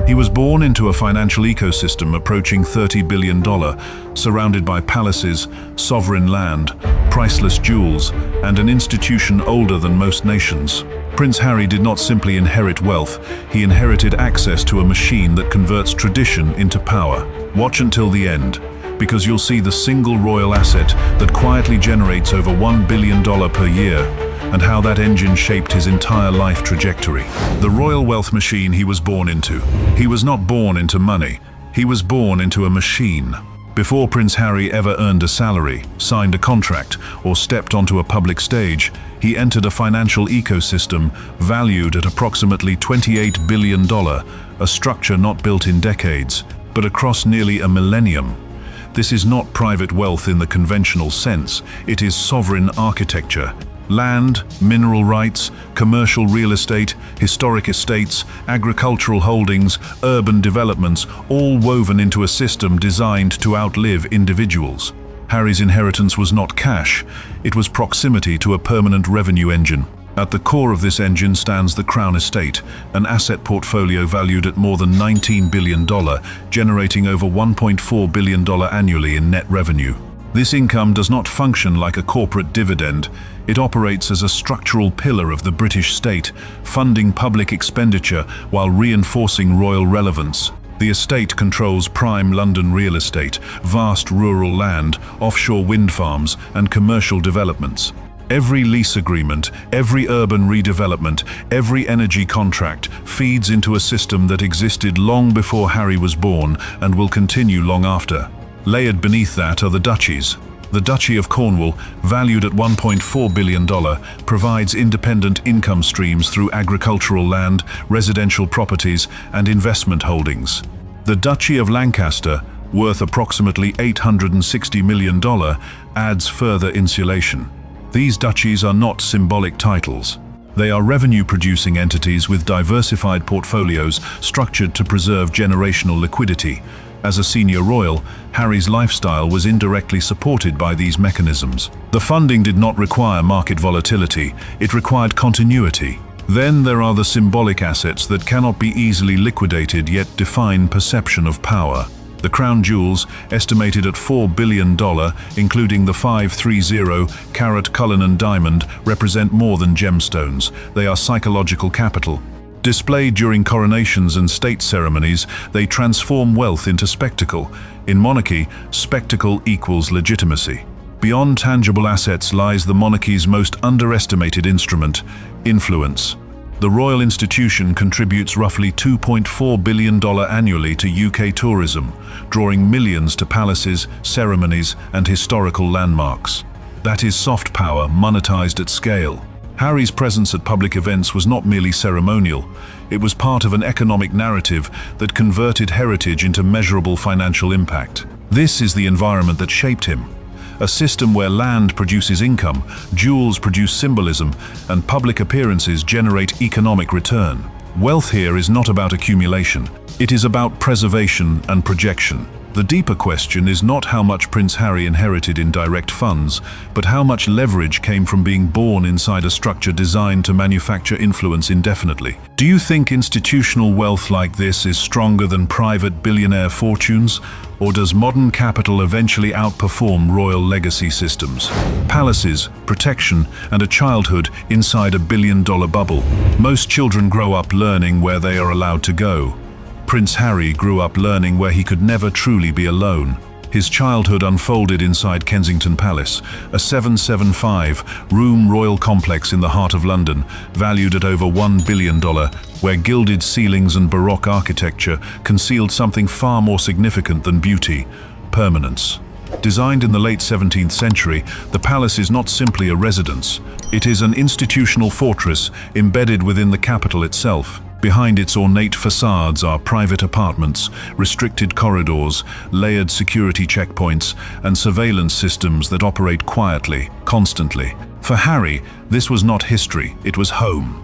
He was born into a financial ecosystem approaching $30 billion, surrounded by palaces, sovereign land, priceless jewels, and an institution older than most nations. Prince Harry did not simply inherit wealth, he inherited access to a machine that converts tradition into power. Watch until the end, because you'll see the single royal asset that quietly generates over $1 billion per year, and how that engine shaped his entire life trajectory. The royal wealth machine he was born into. He was not born into money, he was born into a machine. Before Prince Harry ever earned a salary, signed a contract, or stepped onto a public stage, he entered a financial ecosystem valued at approximately $28 billion, a structure not built in decades, but across nearly a millennium. This is not private wealth in the conventional sense, it is sovereign architecture. Land, mineral rights, commercial real estate, historic estates, agricultural holdings, urban developments, all woven into a system designed to outlive individuals. Harry's inheritance was not cash, it was proximity to a permanent revenue engine. At the core of this engine stands the Crown Estate, an asset portfolio valued at more than $19 billion, generating over $1.4 billion annually in net revenue. This income does not function like a corporate dividend. It operates as a structural pillar of the British state, funding public expenditure while reinforcing royal relevance. The estate controls prime London real estate, vast rural land, offshore wind farms, and commercial developments. Every lease agreement, every urban redevelopment, every energy contract feeds into a system that existed long before Harry was born and will continue long after. Layered beneath that are the duchies. The Duchy of Cornwall, valued at $1.4 billion, provides independent income streams through agricultural land, residential properties, and investment holdings. The Duchy of Lancaster, worth approximately $860 million, adds further insulation. These duchies are not symbolic titles. They are revenue-producing entities with diversified portfolios structured to preserve generational liquidity. As a senior royal, Harry's lifestyle was indirectly supported by these mechanisms. The funding did not require market volatility, it required continuity. Then there are the symbolic assets that cannot be easily liquidated yet define perception of power. The crown jewels, estimated at $4 billion, including the 530-carat Cullinan diamond, represent more than gemstones. They are psychological capital. Displayed during coronations and state ceremonies, they transform wealth into spectacle. In monarchy, spectacle equals legitimacy. Beyond tangible assets lies the monarchy's most underestimated instrument, influence. The royal institution contributes roughly $2.4 billion annually to UK tourism, drawing millions to palaces, ceremonies, and historical landmarks. That is soft power monetized at scale. Harry's presence at public events was not merely ceremonial, it was part of an economic narrative that converted heritage into measurable financial impact. This is the environment that shaped him. A system where land produces income, jewels produce symbolism, and public appearances generate economic return. Wealth here is not about accumulation, it is about preservation and projection. The deeper question is not how much Prince Harry inherited in direct funds, but how much leverage came from being born inside a structure designed to manufacture influence indefinitely. Do you think institutional wealth like this is stronger than private billionaire fortunes? Or does modern capital eventually outperform royal legacy systems? Palaces, protection, and a childhood inside a billion-dollar bubble. Most children grow up learning where they are allowed to go. Prince Harry grew up learning where he could never truly be alone. His childhood unfolded inside Kensington Palace, a 775-room royal complex in the heart of London, valued at over $1 billion, where gilded ceilings and Baroque architecture concealed something far more significant than beauty: permanence. Designed in the late 17th century, the palace is not simply a residence. It is an institutional fortress embedded within the capital itself. Behind its ornate facades are private apartments, restricted corridors, layered security checkpoints, and surveillance systems that operate quietly, constantly. For Harry, this was not history, it was home.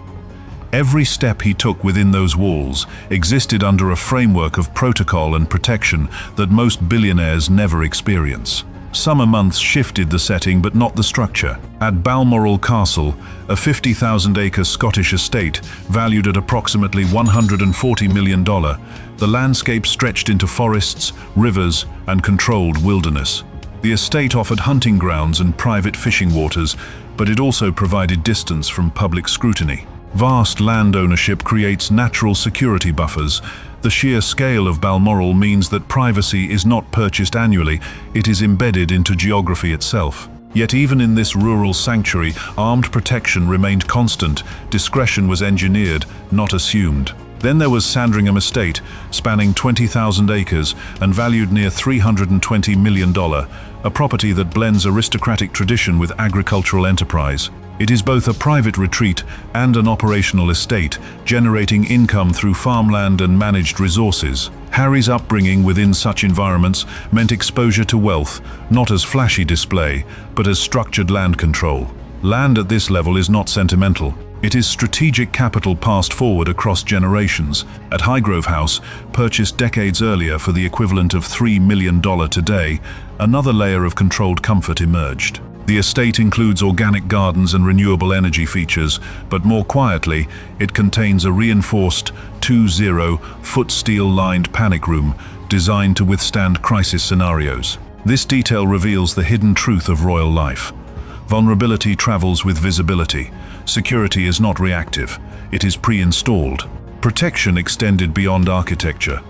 Every step he took within those walls existed under a framework of protocol and protection that most billionaires never experience. Summer months shifted the setting but not the structure. At Balmoral Castle, a 50,000-acre Scottish estate valued at approximately $140 million, the landscape stretched into forests, rivers, and controlled wilderness. The estate offered hunting grounds and private fishing waters, but it also provided distance from public scrutiny. Vast land ownership creates natural security buffers. The sheer scale of Balmoral means that privacy is not purchased annually, it is embedded into geography itself. Yet even in this rural sanctuary, armed protection remained constant. Discretion was engineered, not assumed. Then there was Sandringham Estate, spanning 20,000 acres and valued near $320 million, a property that blends aristocratic tradition with agricultural enterprise. It is both a private retreat and an operational estate, generating income through farmland and managed resources. Harry's upbringing within such environments meant exposure to wealth, not as flashy display, but as structured land control. Land at this level is not sentimental. It is strategic capital passed forward across generations. At Highgrove House, purchased decades earlier for the equivalent of $3 million today, another layer of controlled comfort emerged. The estate includes organic gardens and renewable energy features, but more quietly, it contains a reinforced 20-foot steel-lined panic room designed to withstand crisis scenarios. This detail reveals the hidden truth of royal life. Vulnerability travels with visibility. Security is not reactive, it is pre-installed. Protection extended beyond architecture.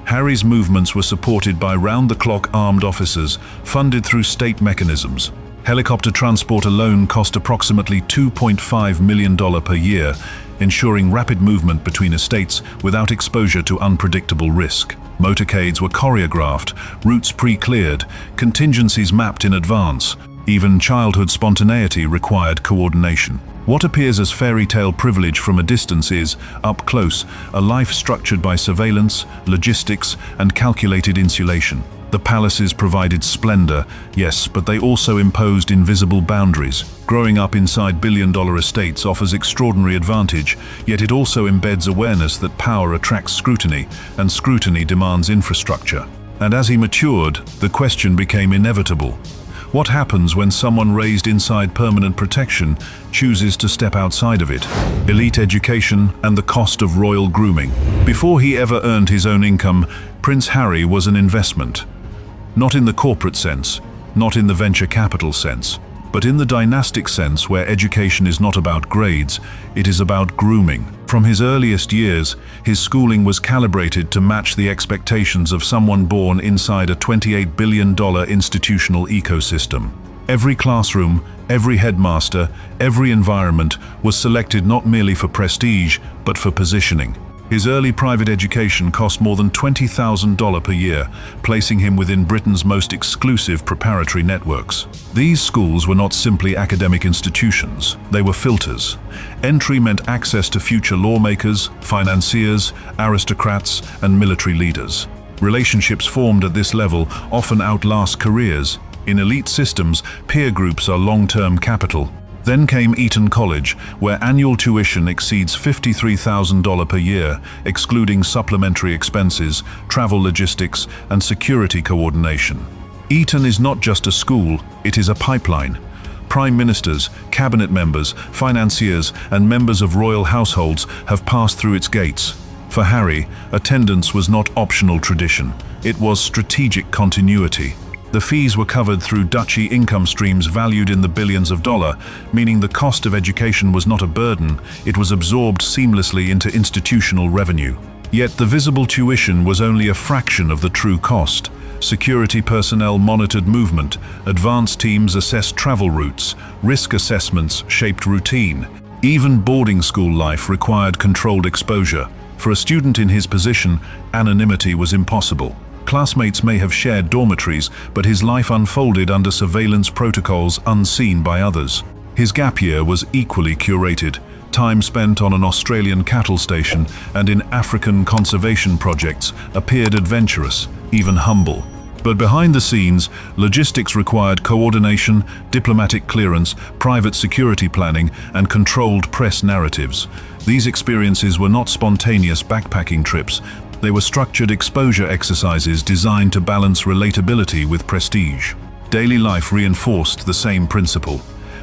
Harry's movements were supported by round-the-clock armed officers, funded through state mechanisms. Helicopter transport alone cost approximately $2.5 million per year, ensuring rapid movement between estates without exposure to unpredictable risk. Motorcades were choreographed, routes pre-cleared, contingencies mapped in advance. Even childhood spontaneity required coordination. What appears as fairy tale privilege from a distance is, up close, a life structured by surveillance, logistics, and calculated insulation. The palaces provided splendor, yes, but they also imposed invisible boundaries. Growing up inside billion-dollar estates offers extraordinary advantage, yet it also embeds awareness that power attracts scrutiny, and scrutiny demands infrastructure. And as he matured, the question became inevitable. What happens when someone raised inside permanent protection chooses to step outside of it? Elite education and the cost of royal grooming. Before he ever earned his own income, Prince Harry was an investment. Not in the corporate sense, not in the venture capital sense, but in the dynastic sense where education is not about grades, it is about grooming. From his earliest years, his schooling was calibrated to match the expectations of someone born inside a $28 billion institutional ecosystem. Every classroom, every headmaster, every environment was selected not merely for prestige, but for positioning. His early private education cost more than $20,000 per year, placing him within Britain's most exclusive preparatory networks. These schools were not simply academic institutions, they were filters. Entry meant access to future lawmakers, financiers, aristocrats, and military leaders. Relationships formed at this level often outlast careers. In elite systems, peer groups are long-term capital. Then came Eton College, where annual tuition exceeds $53,000 per year, excluding supplementary expenses, travel logistics, and security coordination. Eton is not just a school, it is a pipeline. Prime ministers, cabinet members, financiers, and members of royal households have passed through its gates. For Harry, attendance was not optional tradition, it was strategic continuity. The fees were covered through duchy income streams valued in the billions of dollars, meaning the cost of education was not a burden, it was absorbed seamlessly into institutional revenue. Yet the visible tuition was only a fraction of the true cost. Security personnel monitored movement, advanced teams assessed travel routes, risk assessments shaped routine. Even boarding school life required controlled exposure. For a student in his position, anonymity was impossible. Classmates may have shared dormitories, but his life unfolded under surveillance protocols unseen by others. His gap year was equally curated. Time spent on an Australian cattle station and in African conservation projects appeared adventurous, even humble. But behind the scenes, logistics required coordination, diplomatic clearance, private security planning, and controlled press narratives. These experiences were not spontaneous backpacking trips. They were structured exposure exercises designed to balance relatability with prestige. Daily life reinforced the same principle.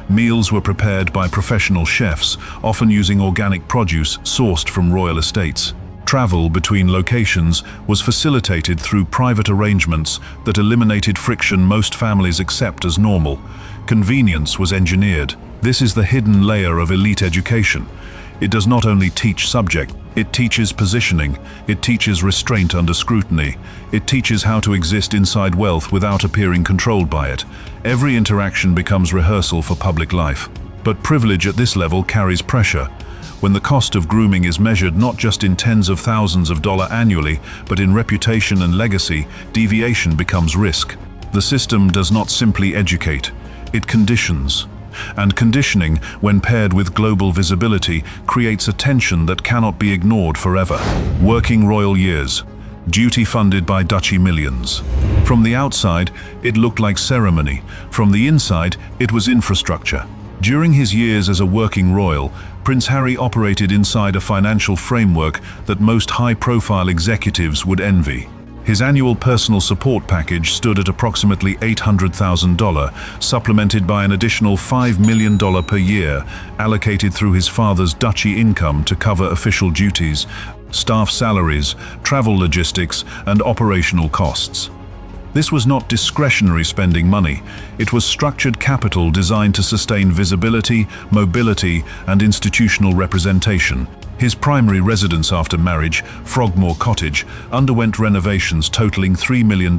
Meals were prepared by professional chefs, often using organic produce sourced from royal estates. Travel between locations was facilitated through private arrangements that eliminated friction most families accept as normal. Convenience was engineered. This is the hidden layer of elite education. It does not only teach subject, it teaches positioning, it teaches restraint under scrutiny, it teaches how to exist inside wealth without appearing controlled by it. Every interaction becomes rehearsal for public life. But privilege at this level carries pressure. When the cost of grooming is measured not just in tens of thousands of dollars annually, but in reputation and legacy, deviation becomes risk. The system does not simply educate, it conditions. And conditioning, when paired with global visibility, creates a tension that cannot be ignored forever. Working royal years. Duty funded by duchy millions. From the outside, it looked like ceremony. From the inside, it was infrastructure. During his years as a working royal, Prince Harry operated inside a financial framework that most high-profile executives would envy. His annual personal support package stood at approximately $800,000, supplemented by an additional $5 million per year, allocated through his father's duchy income to cover official duties, staff salaries, travel logistics, and operational costs. This was not discretionary spending money. It was structured capital designed to sustain visibility, mobility, and institutional representation. His primary residence after marriage, Frogmore Cottage, underwent renovations totaling $3 million,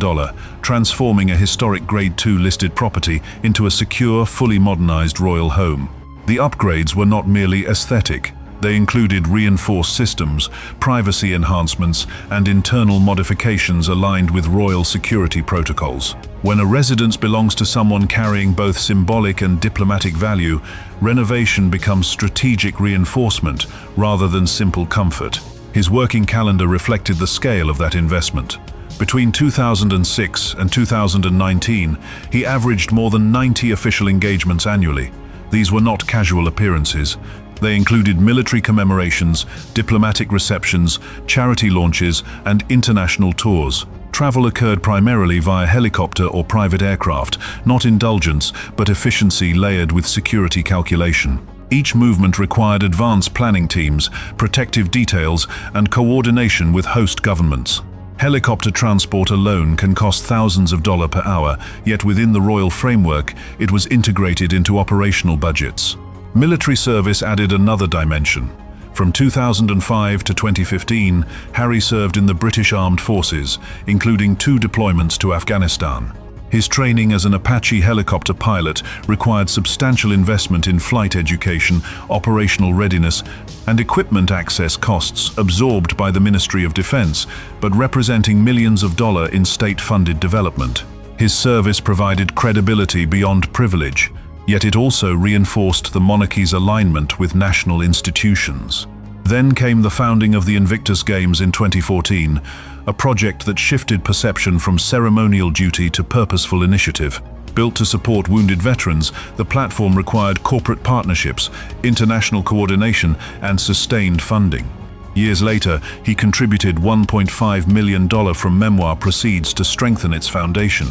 transforming a historic Grade II listed property into a secure, fully modernized royal home. The upgrades were not merely aesthetic. They included reinforced systems, privacy enhancements, and internal modifications aligned with royal security protocols. When a residence belongs to someone carrying both symbolic and diplomatic value, renovation becomes strategic reinforcement rather than simple comfort. His working calendar reflected the scale of that investment. Between 2006 and 2019, he averaged more than 90 official engagements annually. These were not casual appearances. They included military commemorations, diplomatic receptions, charity launches, and international tours. Travel occurred primarily via helicopter or private aircraft, not indulgence, but efficiency layered with security calculation. Each movement required advanced planning teams, protective details, and coordination with host governments. Helicopter transport alone can cost thousands of dollars per hour, yet within the royal framework, it was integrated into operational budgets. Military service added another dimension. From 2005 to 2015, Harry served in the British Armed Forces, including 2 deployments to Afghanistan. His training as an Apache helicopter pilot required substantial investment in flight education, operational readiness, and equipment access costs absorbed by the Ministry of Defense, but representing millions of dollars in state-funded development. His service provided credibility beyond privilege, yet it also reinforced the monarchy's alignment with national institutions. Then came the founding of the Invictus Games in 2014, a project that shifted perception from ceremonial duty to purposeful initiative. Built to support wounded veterans, the platform required corporate partnerships, international coordination, and sustained funding. Years later, he contributed $1.5 million from memoir proceeds to strengthen its foundation.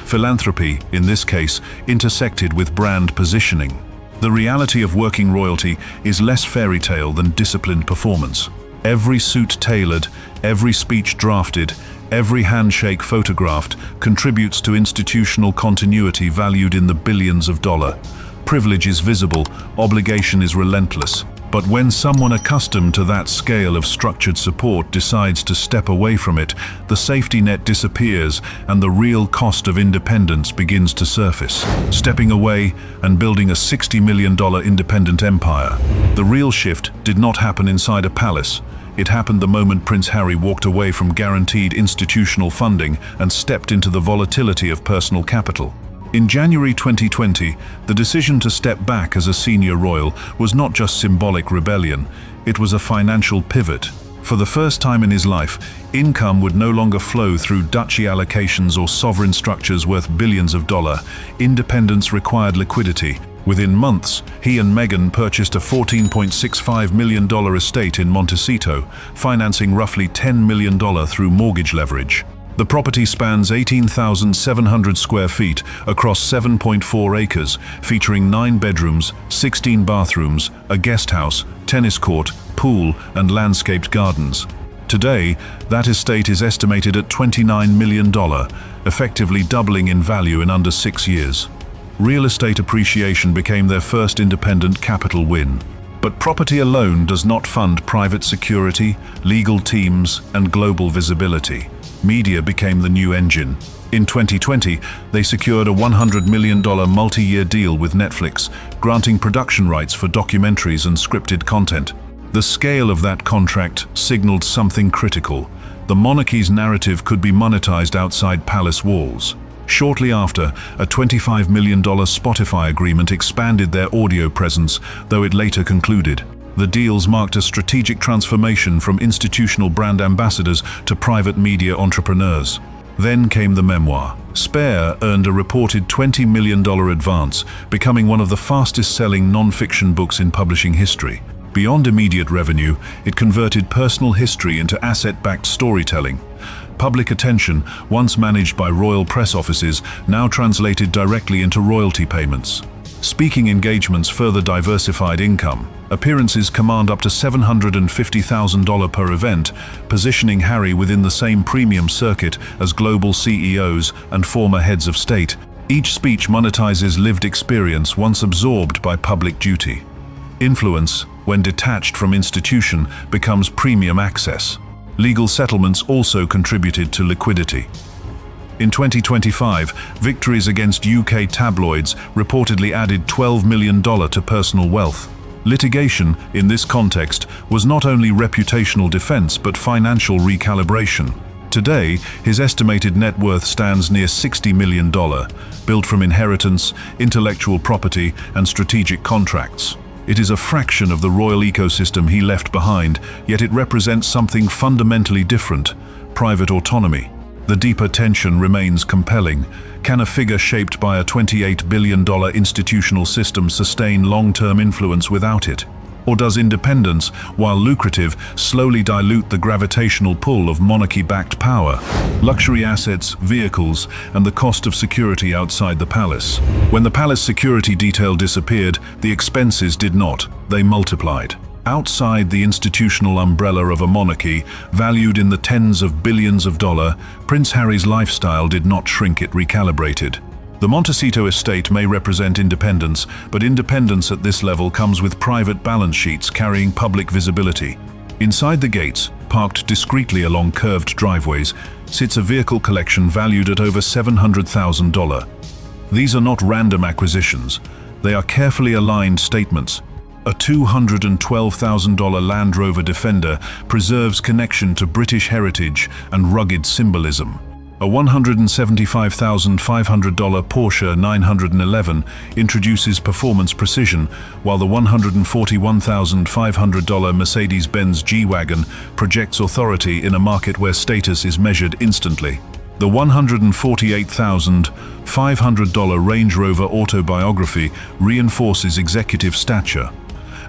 Philanthropy, in this case, intersected with brand positioning. The reality of working royalty is less fairy tale than disciplined performance. Every suit tailored, every speech drafted, every handshake photographed contributes to institutional continuity valued in the billions of dollars. Privilege is visible, obligation is relentless. But when someone accustomed to that scale of structured support decides to step away from it, the safety net disappears and the real cost of independence begins to surface. Stepping away and building a $60 million independent empire. The real shift did not happen inside a palace. It happened the moment Prince Harry walked away from guaranteed institutional funding and stepped into the volatility of personal capital. In January 2020, the decision to step back as a senior royal was not just symbolic rebellion, it was a financial pivot. For the first time in his life, income would no longer flow through duchy allocations or sovereign structures worth billions of dollars. Independence required liquidity. Within months, he and Meghan purchased a $14.65 million estate in Montecito, financing roughly $10 million through mortgage leverage. The property spans 18,700 square feet across 7.4 acres, featuring 9 bedrooms, 16 bathrooms, a guest house, tennis court, pool, and landscaped gardens. Today, that estate is estimated at $29 million, effectively doubling in value in under 6 years. Real estate appreciation became their first independent capital win. But property alone does not fund private security, legal teams, and global visibility. Media became the new engine. In 2020, they secured a $100 million multi-year deal with Netflix, granting production rights for documentaries and scripted content. The scale of that contract signaled something critical. The monarchy's narrative could be monetized outside palace walls. Shortly after, a $25 million Spotify agreement expanded their audio presence, though it later concluded. The deals marked a strategic transformation from institutional brand ambassadors to private media entrepreneurs. Then came the memoir. Spare earned a reported $20 million advance, becoming one of the fastest-selling non-fiction books in publishing history. Beyond immediate revenue, it converted personal history into asset-backed storytelling. Public attention, once managed by royal press offices, now translated directly into royalty payments. Speaking engagements further diversified income. Appearances command up to $750,000 per event, positioning Harry within the same premium circuit as global CEOs and former heads of state. Each speech monetizes lived experience once absorbed by public duty. Influence, when detached from institution, becomes premium access. Legal settlements also contributed to liquidity. In 2025, victories against UK tabloids reportedly added $12 million to personal wealth. Litigation, in this context, was not only reputational defense but financial recalibration. Today, his estimated net worth stands near $60 million, built from inheritance, intellectual property, and strategic contracts. It is a fraction of the royal ecosystem he left behind, yet it represents something fundamentally different: private autonomy. The deeper tension remains compelling. Can a figure shaped by a $28 billion institutional system sustain long-term influence without it? Or does independence, while lucrative, slowly dilute the gravitational pull of monarchy-backed power? Luxury assets, vehicles, and the cost of security outside the palace. When the palace security detail disappeared, the expenses did not. They multiplied. Outside the institutional umbrella of a monarchy, valued in the tens of billions of dollars, Prince Harry's lifestyle did not shrink, it recalibrated. The Montecito estate may represent independence, but independence at this level comes with private balance sheets carrying public visibility. Inside the gates, parked discreetly along curved driveways, sits a vehicle collection valued at over $700,000. These are not random acquisitions. They are carefully aligned statements. A $212,000 Land Rover Defender preserves connection to British heritage and rugged symbolism. A $175,500 Porsche 911 introduces performance precision, while the $141,500 Mercedes-Benz G-Wagon projects authority in a market where status is measured instantly. The $148,500 Range Rover Autobiography reinforces executive stature,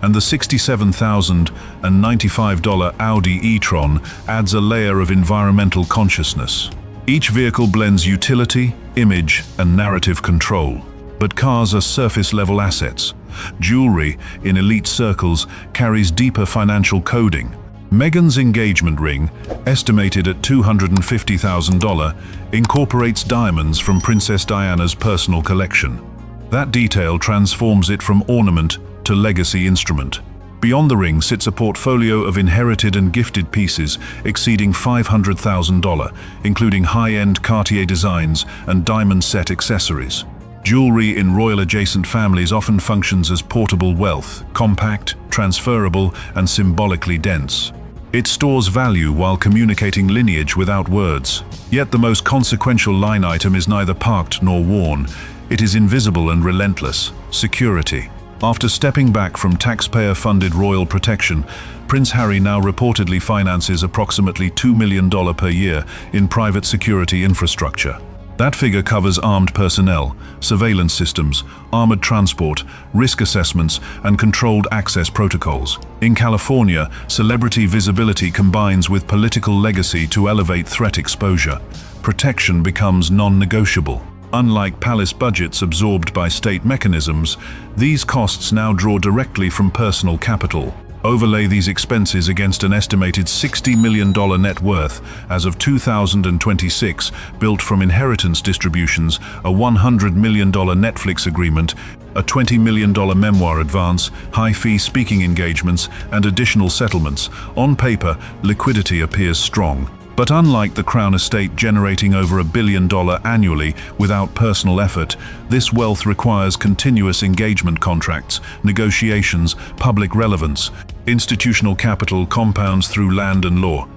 and the $67,095 Audi e-tron adds a layer of environmental consciousness. Each vehicle blends utility, image, and narrative control. But cars are surface-level assets. Jewelry, in elite circles, carries deeper financial coding. Meghan's engagement ring, estimated at $250,000, incorporates diamonds from Princess Diana's personal collection. That detail transforms it from ornament to legacy instrument. Beyond the ring sits a portfolio of inherited and gifted pieces exceeding $500,000, including high-end Cartier designs and diamond-set accessories. Jewelry in royal-adjacent families often functions as portable wealth, compact, transferable, and symbolically dense. It stores value while communicating lineage without words. Yet the most consequential line item is neither parked nor worn. It is invisible and relentless: security. After stepping back from taxpayer-funded royal protection, Prince Harry now reportedly finances approximately $2 million per year in private security infrastructure. That figure covers armed personnel, surveillance systems, armored transport, risk assessments, and controlled access protocols. In California, celebrity visibility combines with political legacy to elevate threat exposure. Protection becomes non-negotiable. Unlike palace budgets absorbed by state mechanisms, these costs now draw directly from personal capital. Overlay these expenses against an estimated $60 million net worth as of 2026, built from inheritance distributions, a $100 million Netflix agreement, a $20 million memoir advance, high-fee speaking engagements, and additional settlements. On paper, liquidity appears strong. But unlike the Crown estate generating over $1 billion annually without personal effort, this wealth requires continuous engagement contracts, negotiations, public relevance. Institutional capital compounds through land and law.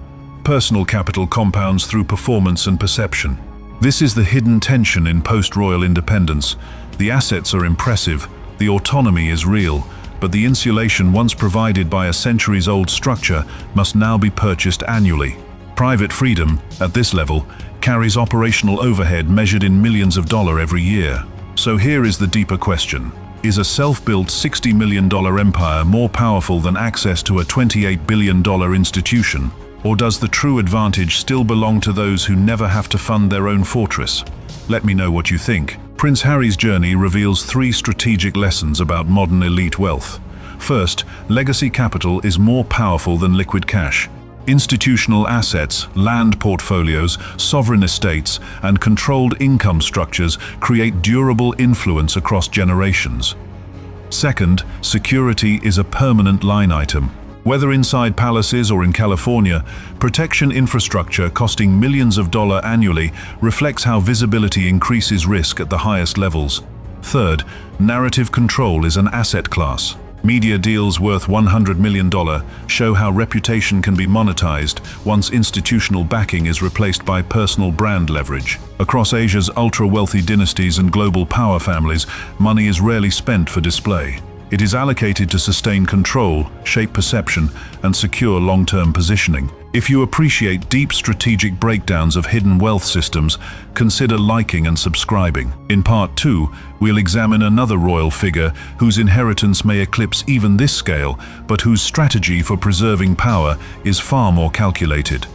Personal capital compounds through performance and perception. This is the hidden tension in post-royal independence. The assets are impressive, the autonomy is real, but the insulation once provided by a centuries-old structure must now be purchased annually. Private freedom, at this level, carries operational overhead measured in millions of dollars every year. So here is the deeper question. Is a self-built $60 million empire more powerful than access to a $28 billion institution? Or does the true advantage still belong to those who never have to fund their own fortress? Let me know what you think. Prince Harry's journey reveals 3 strategic lessons about modern elite wealth. First, legacy capital is more powerful than liquid cash. Institutional assets, land portfolios, sovereign estates, and controlled income structures create durable influence across generations. Second, security is a permanent line item. Whether inside palaces or in California, protection infrastructure costing millions of dollars annually reflects how visibility increases risk at the highest levels. Third, narrative control is an asset class. Media deals worth $100 million show how reputation can be monetized once institutional backing is replaced by personal brand leverage. Across Asia's ultra-wealthy dynasties and global power families, money is rarely spent for display. It is allocated to sustain control, shape perception, and secure long-term positioning. If you appreciate deep strategic breakdowns of hidden wealth systems, consider liking and subscribing. In Part 2, we'll examine another royal figure whose inheritance may eclipse even this scale, but whose strategy for preserving power is far more calculated.